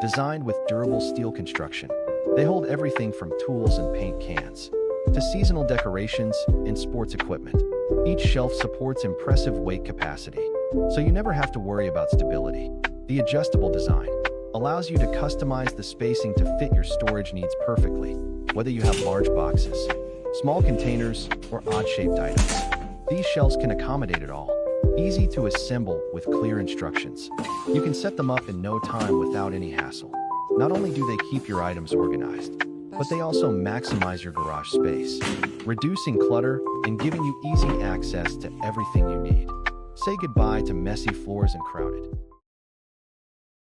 Designed with durable steel construction, they hold everything from tools and paint cans to seasonal decorations and sports equipment. Each shelf supports impressive weight capacity, so you never have to worry about stability. The adjustable design allows you to customize the spacing to fit your storage needs perfectly, whether you have large boxes, small containers, or odd-shaped items. These shelves can accommodate it all. Easy to assemble with clear instructions. You can set them up in no time without any hassle. Not only do they keep your items organized, but they also maximize your garage space, reducing clutter and giving you easy access to everything you need. Say goodbye to messy floors and crowded